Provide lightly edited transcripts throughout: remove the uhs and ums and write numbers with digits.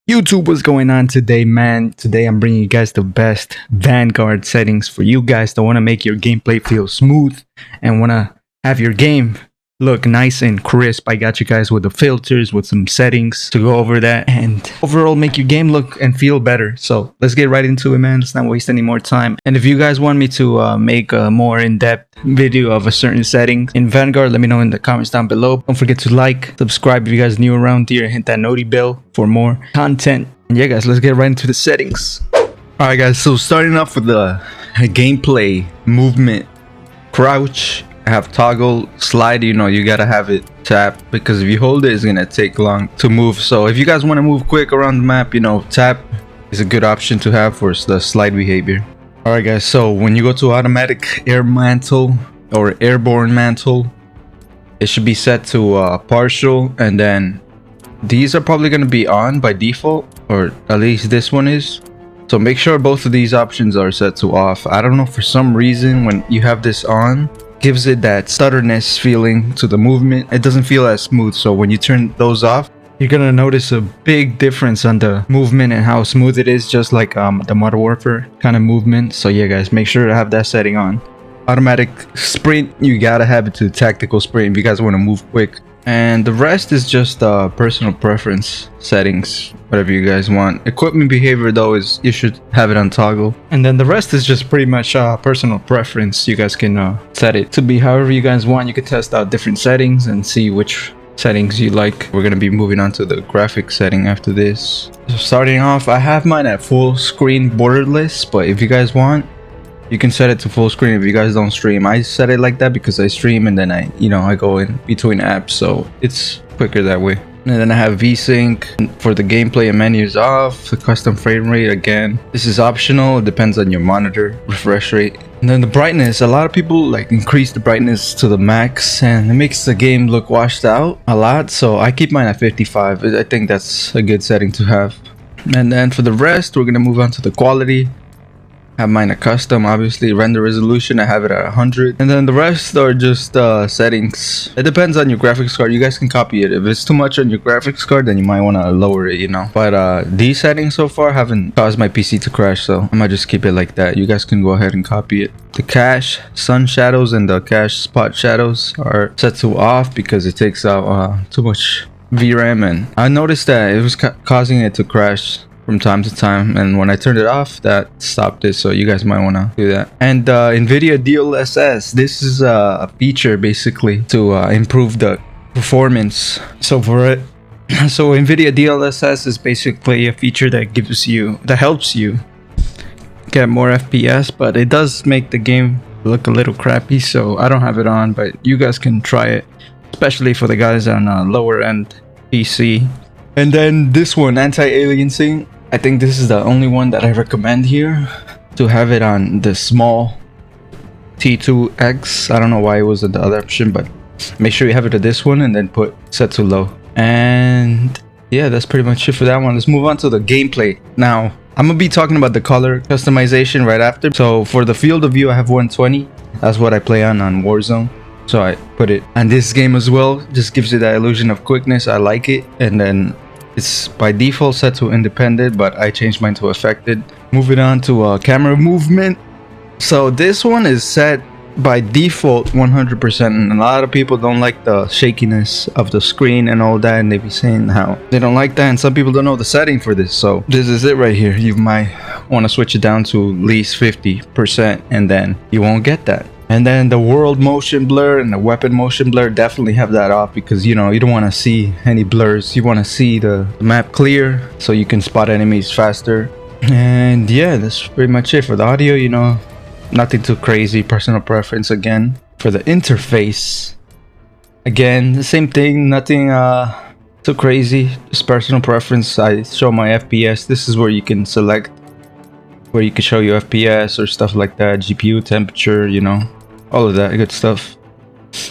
YouTube, what's going on today, man? Today I'm bringing you guys the best Vanguard settings for you guys that want to make your gameplay feel smooth and want to have your game look nice and crisp. I got you guys with the filters, with some settings to go over that and overall make your game look and feel better. So let's get right into it, man. Let's not waste any more time. And if you guys want me to make a more in-depth video of a certain setting in Vanguard, let me know in the comments down below. Don't forget to like, subscribe if you guys are new around here, and hit that noti bell for more content. And yeah, guys, let's get right into the settings. Alright guys, so starting off with the gameplay movement, crouch. I have toggle slide. You gotta have it tap, because if you hold it, it's gonna take long to move. So if you guys want to move quick around the map, tap is a good option to have for the slide behavior. All right guys, so when you go to automatic air mantle or airborne mantle, it should be set to partial, and then these are probably going to be on by default, or at least this one is. So make sure both of these options are set to off. I don't know, for some reason when you have this on, gives it that stutterness feeling to the movement. It doesn't feel as smooth. So when you turn those off, you're gonna notice a big difference on the movement and how smooth it is, just like the Modern Warfare kind of movement. So yeah guys, make sure to have that setting on. Automatic sprint, you gotta have it to tactical sprint if you guys want to move quick. And the rest is just personal preference settings, whatever you guys want. Equipment behavior though, is you should have it on toggle. And then the rest is just pretty much personal preference. You guys can set it to be however you guys want. You can test out different settings and see which settings you like. We're gonna be moving on to the graphic setting after this. So starting off, I have mine at full screen borderless, but if you guys want, you can set it to full screen if you guys don't stream. I set it like that because I stream, and then I go in between apps, so it's quicker that way. And then I have VSync for the gameplay and menus off. The custom frame rate, again, this is optional. It depends on your monitor refresh rate. And then the brightness, a lot of people increase the brightness to the max, and it makes the game look washed out a lot. So I keep mine at 55. I think that's a good setting to have. And then for the rest, we're gonna move on to the quality. Have mine at custom, obviously. Render resolution, I have it at 100. And then the rest are just settings. It depends on your graphics card. You guys can copy it. If it's too much on your graphics card, then you might want to lower it, But these settings so far haven't caused my PC to crash, so I might just keep it like that. You guys can go ahead and copy it. The cache sun shadows and the cache spot shadows are set to off because it takes out too much VRAM, and I noticed that it was causing it to crash from time to time, and when I turned it off, that stopped it. So you guys might want to do that. And Nvidia DLSS, this is a feature basically to improve the performance. So Nvidia DLSS is basically a feature that helps you get more FPS, but it does make the game look a little crappy. So I don't have it on, but you guys can try it, especially for the guys on a lower end PC. And then this one, anti-aliasing, I think this is the only one that I recommend here, to have it on the small T2X. I don't know why it was the other option, but make sure you have it at this one and then put set to low. And yeah, that's pretty much it for that one. Let's move on to the gameplay. Now, I'm gonna be talking about the color customization right after. So for the field of view, I have 120. That's what I play on Warzone. So I put it on this game as well. Just gives you that illusion of quickness. I like it. And then it's by default set to independent, but I changed mine to affected. Moving on to camera movement. So this one is set by default 100%, and a lot of people don't like the shakiness of the screen and all that, and they be saying how they don't like that, and some people don't know the setting for this. So this is it right here. You might want to switch it down to at least 50%, and then you won't get that. And then the world motion blur and the weapon motion blur, definitely have that off, because you don't want to see any blurs. You want to see the map clear so you can spot enemies faster. And yeah, that's pretty much it for the audio. Nothing too crazy, personal preference again. For the interface, again, the same thing, nothing too crazy, just personal preference. I show my FPS. This is where you can select where you can show your FPS or stuff like that, GPU temperature, all of that good stuff.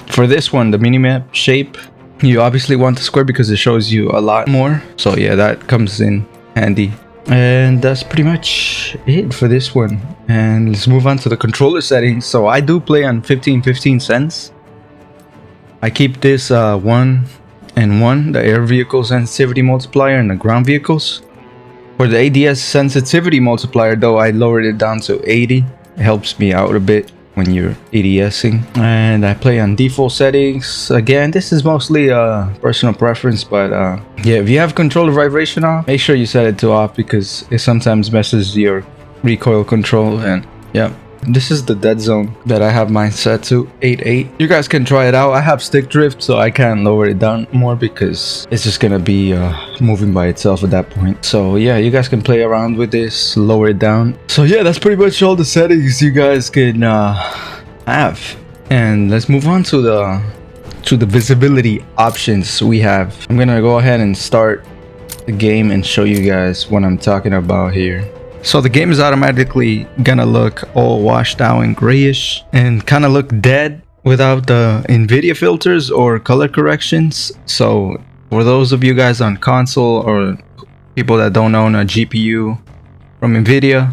For this one, the minimap shape, you obviously want the square because it shows you a lot more. So yeah, that comes in handy. And that's pretty much it for this one. And let's move on to the controller settings. So I do play on 15 cents. I keep this 1 and 1, the air vehicle sensitivity multiplier and the ground vehicles. For the ADS sensitivity multiplier though, I lowered it down to 80. It helps me out a bit when you're ADSing. And I play on default settings. Again, this is mostly personal preference, but yeah, if you have controller vibration off, make sure you set it to off because it sometimes messes your recoil control. And yeah, this is the dead zone that I have mine set to 88. You guys can try it out. I have stick drift, so I can't lower it down more because it's just gonna be moving by itself at that point. So yeah, you guys can play around with this, lower it down. So yeah, that's pretty much all the settings you guys can have. And let's move on to the visibility options we have. I'm gonna go ahead and start the game and show you guys what I'm talking about here. So the game is automatically gonna look all washed out and grayish and kind of look dead without the Nvidia filters or color corrections. So for those of you guys on console or people that don't own a GPU from Nvidia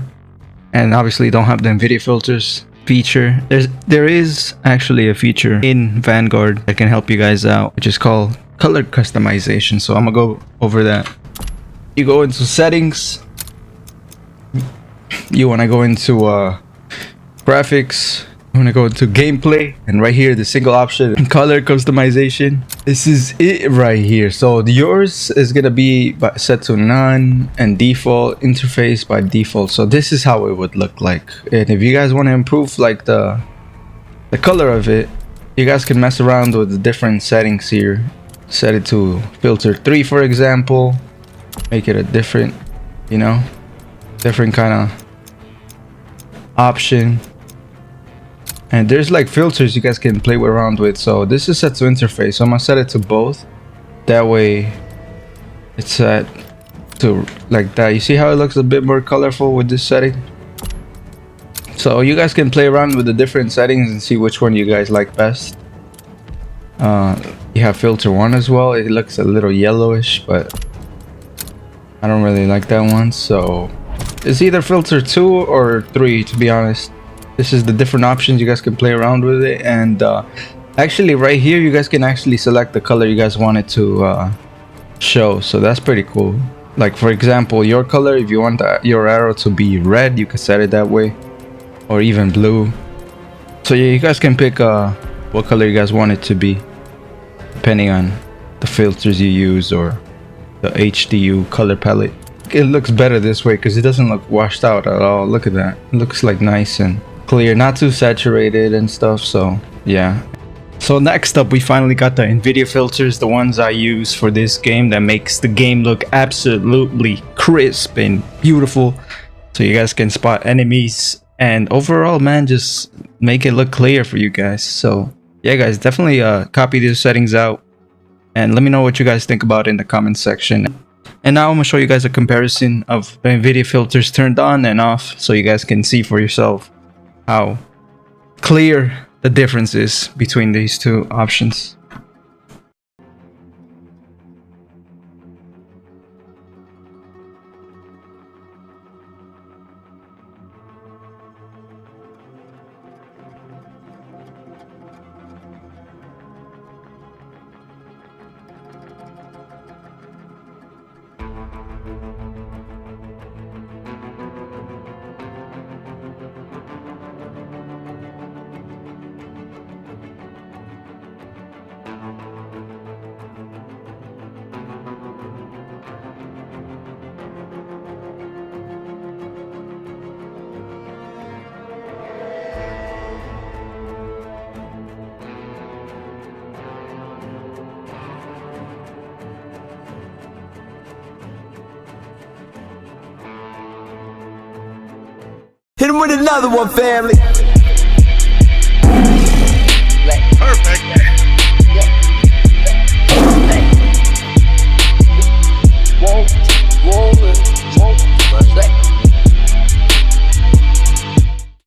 and obviously don't have the Nvidia filters feature, there is actually a feature in Vanguard that can help you guys out, which is called color customization. So I'm gonna go over that. You go into settings. You want to go into graphics, you want to go into gameplay, and right here the single option color customization. This is it right here. So yours is gonna be set to none and default interface by default. So this is how it would look like. And if you guys want to improve like the color of it, you guys can mess around with the different settings here. Set it to filter 3 for example, make it a different, you know, different kind of option. And there's like filters you guys can play around with. So this is set to interface, so I'm gonna set it to both. That way it's set to like that. You see how it looks a bit more colorful with this setting? So you guys can play around with the different settings and see which one you guys like best. You have filter 1 as well. It looks a little yellowish, but I don't really like that one, so it's either filter 2 or 3, to be honest. This is the different options. You guys can play around with it. And actually right here you guys can actually select the color you guys want it to show. So that's pretty cool. Like for example, your color, if you want your arrow to be red, you can set it that way, or even blue. So yeah, you guys can pick what color you guys want it to be depending on the filters you use or the HDU color palette. It looks better this way because it doesn't look washed out at all. Look at that. It looks like nice and clear, not too saturated and stuff. So yeah. So next up, we finally got the Nvidia filters, the ones I use for this game that makes the game look absolutely crisp and beautiful, so you guys can spot enemies and overall, man, just make it look clear for you guys. So yeah guys, definitely copy these settings out and let me know what you guys think about it in the comment section. And now I'm gonna show you guys a comparison of the Nvidia filters turned on and off, so you guys can see for yourself how clear the difference is between these two options. Hit him with another one, family.